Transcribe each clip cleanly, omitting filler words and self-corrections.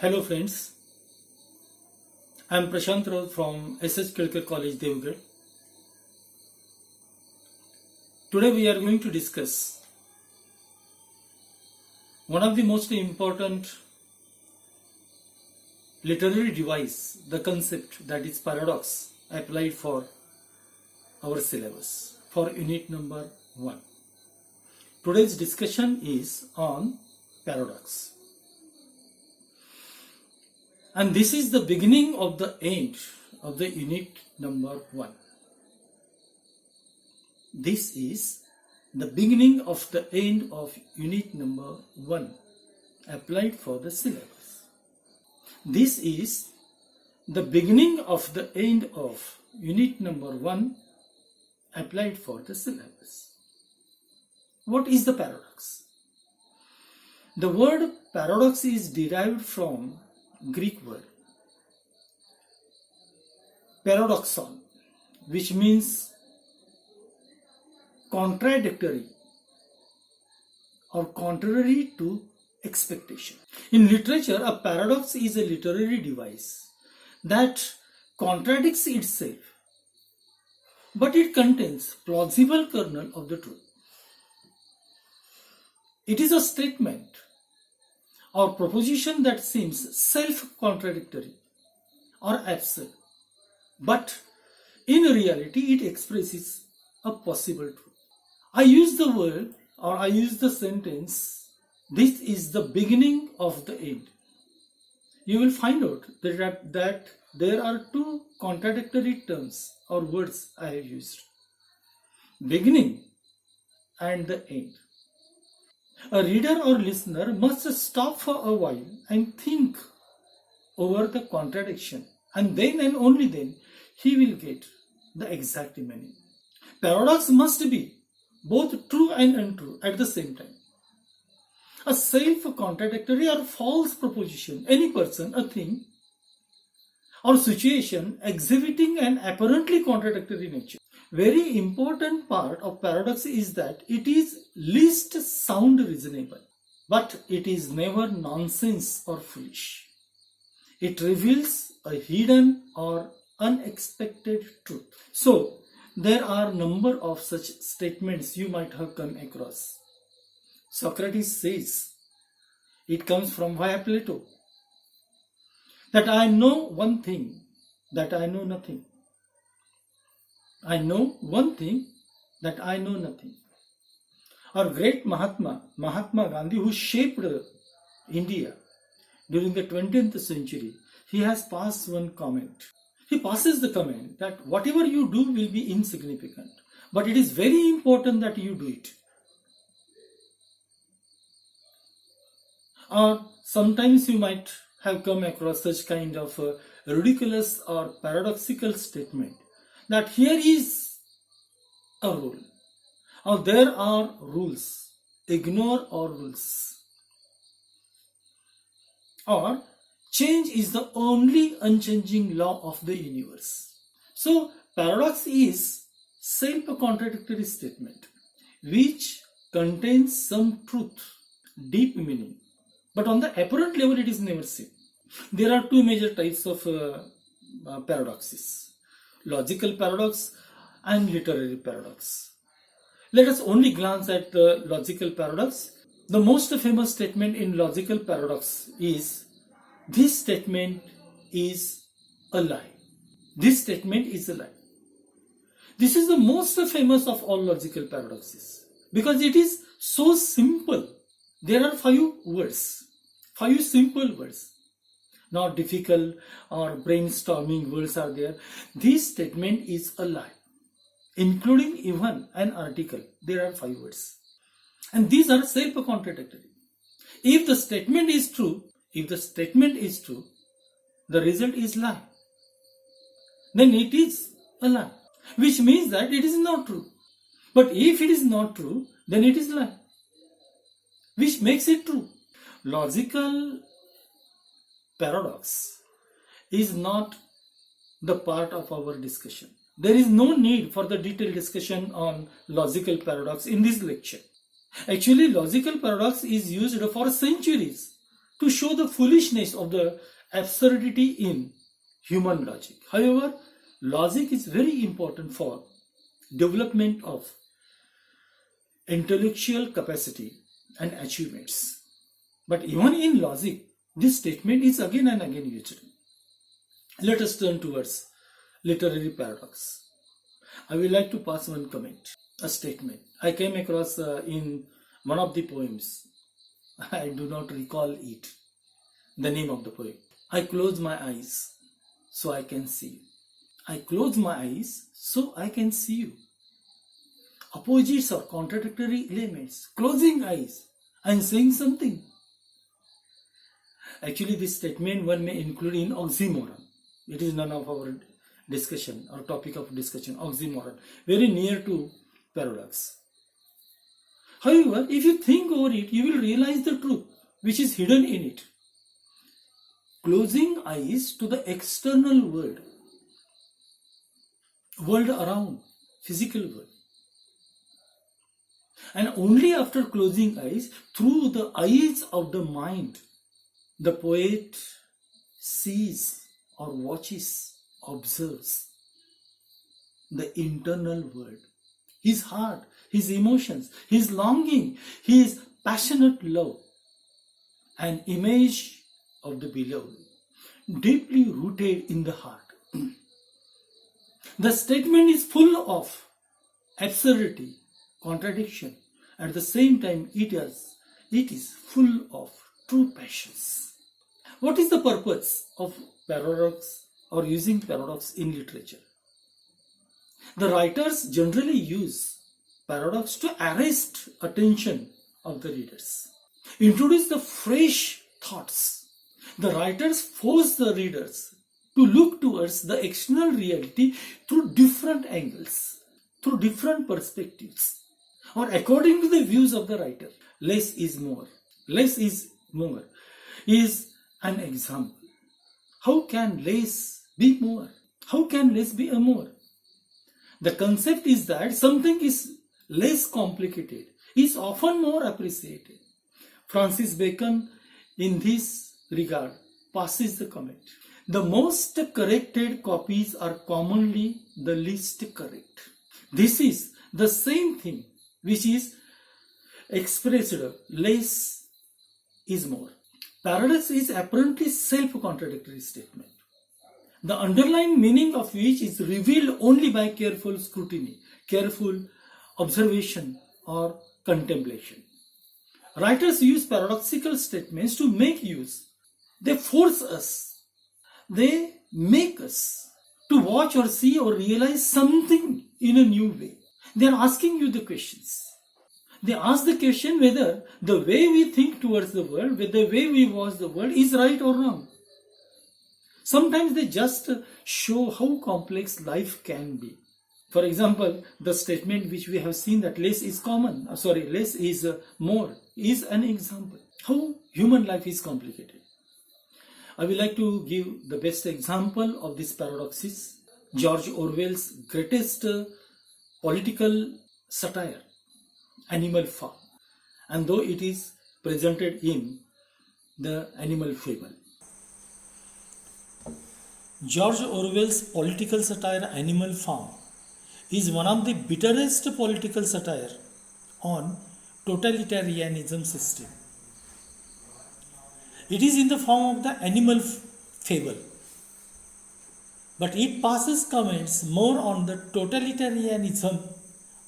Hello friends, I am Prashant Raut from S.S. Kelkar College, Devgarh. Today we are going to discuss one of the most important literary device, the concept that is paradox applied for our syllabus for unit number 1. Today's discussion is on paradox. And this is the beginning of the end of the unit number 1. This is the beginning of the end of unit number 1 applied for the syllabus. This is the beginning of the end of unit number 1 applied for the syllabus. What is the paradox? The word paradox is derived from Greek word paradoxon, which means contradictory or contrary to expectation. In literature, a paradox is a literary device that contradicts itself, but it contains plausible kernel of the truth. It is a statement or proposition that seems self-contradictory or absurd, but in reality it expresses a possible truth. I use the word or I use the sentence, this is the beginning of the end. You will find out that there are two contradictory terms or words I have used, beginning and the end. A reader or listener must stop for a while and think over the contradiction, and then and only then he will get the exact meaning. Paradox must be both true and untrue at the same time. A self-contradictory or false proposition, any person, a thing, or situation exhibiting an apparently contradictory nature. Very important part of paradox is that it is least sound reasonable, but it is never nonsense or foolish. It reveals a hidden or unexpected truth. So, there are number of such statements you might have come across. Socrates says, it comes from via Plato, that I know one thing, that I know nothing. I know one thing, that I know nothing. Our great Mahatma Gandhi, who shaped India during the 20th century, he has passed one comment. He passes the comment that whatever you do will be insignificant, but it is very important that you do it. Or sometimes you might have come across such kind of ridiculous or paradoxical statement that here is a rule, or there are rules, ignore all rules, or change is the only unchanging law of the universe. So paradox is self-contradictory statement which contains some truth, deep meaning, but on the apparent level it is never seen. There are two major types of paradoxes: logical paradox and literary paradox. Let us only glance at the logical paradox. The most famous statement in logical paradox is, this statement is a lie. This statement is a lie. This is the most famous of all logical paradoxes because it is so simple. There are 5 words, 5 simple words. Not difficult or brainstorming words are there. This statement is a lie, including even an article. There are 5 words, and these are self-contradictory. If the statement is true, the result is lie. Then it is a lie, which means that it is not true. But if it is not true, then it is lie, which makes it true. Logical paradox is not the part of our discussion. There is no need for the detailed discussion on logical paradox in this lecture. Actually, logical paradox is used for centuries to show the foolishness of the absurdity in human logic. However, logic is very important for development of intellectual capacity and achievements. But even in logic, this statement is again and again used. Let us turn towards literary paradox. I will like to pass one comment, a statement I came across in one of the poems. I do not recall it, the name of the poem. I close my eyes so I can see you. I close my eyes so I can see you. Opposites or contradictory elements. Closing eyes and saying something. Actually, this statement one may include in oxymoron. It is none of our discussion or topic of discussion. Oxymoron, very near to paradox. However, if you think over it, you will realize the truth which is hidden in it. Closing eyes to the external world around, physical world. And only after closing eyes, through the eyes of the mind, the poet sees or watches, observes the internal world. His heart, his emotions, his longing, his passionate love, an image of the beloved, deeply rooted in the heart. The statement is full of absurdity, contradiction. At the same time, it is full of true passions. What is the purpose of paradox or using paradox in literature? The writers generally use paradox to arrest attention of the readers, introduce the fresh thoughts. The writers force the readers to look towards the external reality through different angles, through different perspectives, or according to the views of the writer. Less is more. Less is more is an example. How can less be more? How can less be a more? The concept is that something is less complicated, is often more appreciated. Francis Bacon, in this regard, passes the comment. The most corrected copies are commonly the least correct. This is the same thing which is expressed less is more. Paradox is apparently self-contradictory statement, the underlying meaning of which is revealed only by careful scrutiny, careful observation or contemplation. Writers use paradoxical statements to make use. They force us, they make us to watch or see or realize something in a new way. They are asking you the questions. They ask the question whether the way we think towards the world, whether the way we watch the world is right or wrong. Sometimes they just show how complex life can be. For example, the statement which we have seen that less is less is more is an example. How human life is complicated. I would like to give the best example of this paradoxes. George Orwell's greatest political satire, Animal Farm, and though it is presented in the Animal Fable. George Orwell's political satire Animal Farm is one of the bitterest political satire on totalitarianism system. It is in the form of the animal fable, but it passes comments more on the totalitarianism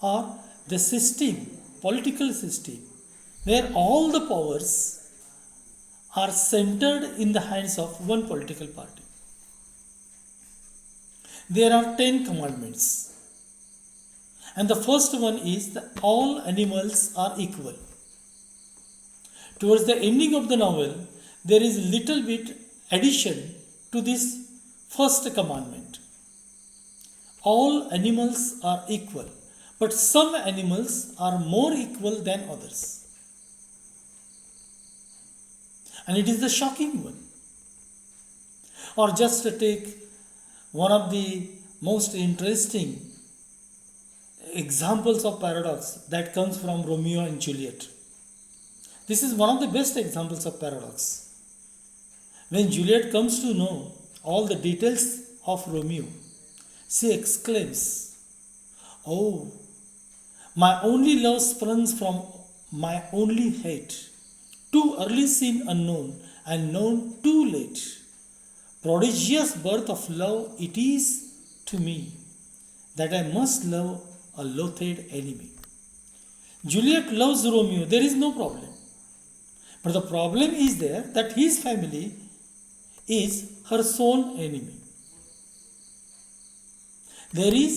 or the system, political system, where all the powers are centered in the hands of one political party. There are 10 commandments, and the first one is that all animals are equal. Towards the ending of the novel, there is little bit addition to this first commandment. All animals are equal, but some animals are more equal than others. And it is the shocking one. Or just to take one of the most interesting examples of paradox that comes from Romeo and Juliet. This is one of the best examples of paradox. When Juliet comes to know all the details of Romeo, she exclaims, "Oh, my only love springs from my only hate. Too early seen unknown and known too late. Prodigious birth of love it is to me that I must love a loathed enemy." Juliet loves Romeo, there is no problem. But the problem is there that his family is her sole enemy. There is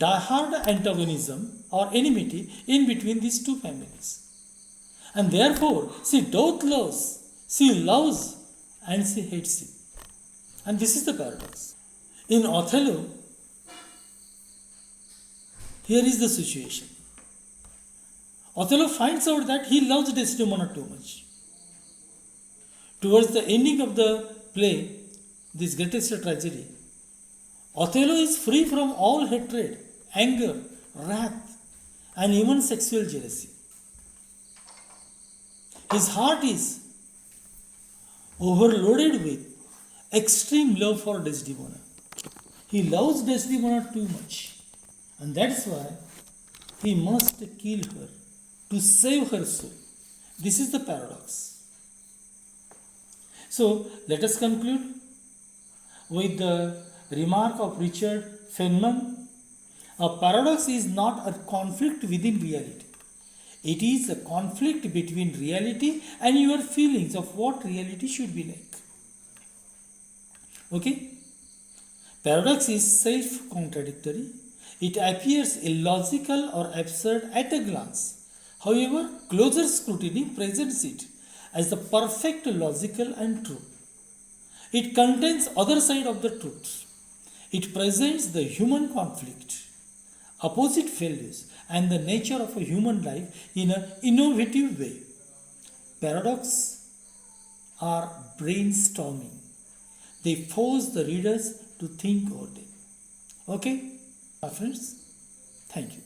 die-hard antagonism or enmity in between these two families. And therefore, she doth loves, she loves and she hates him. And this is the paradox. In Othello, here is the situation. Othello finds out that he loves Desdemona too much. Towards the ending of the play, this greatest tragedy, Othello is free from all hatred, anger, wrath, and even sexual jealousy. His heart is overloaded with extreme love for Desdemona. He loves Desdemona too much, and that's why he must kill her to save her soul. This is the paradox. So let us conclude with the remark of Richard Feynman. A paradox is not a conflict within reality. It is a conflict between reality and your feelings of what reality should be like. Okay? Paradox is self-contradictory. It appears illogical or absurd at a glance. However, closer scrutiny presents it as the perfect logical and true. It contains other side of the truth. It presents the human conflict, opposite values, and the nature of a human life in an innovative way. Paradoxes are brainstorming. They force the readers to think over them. Okay, my friends, thank you.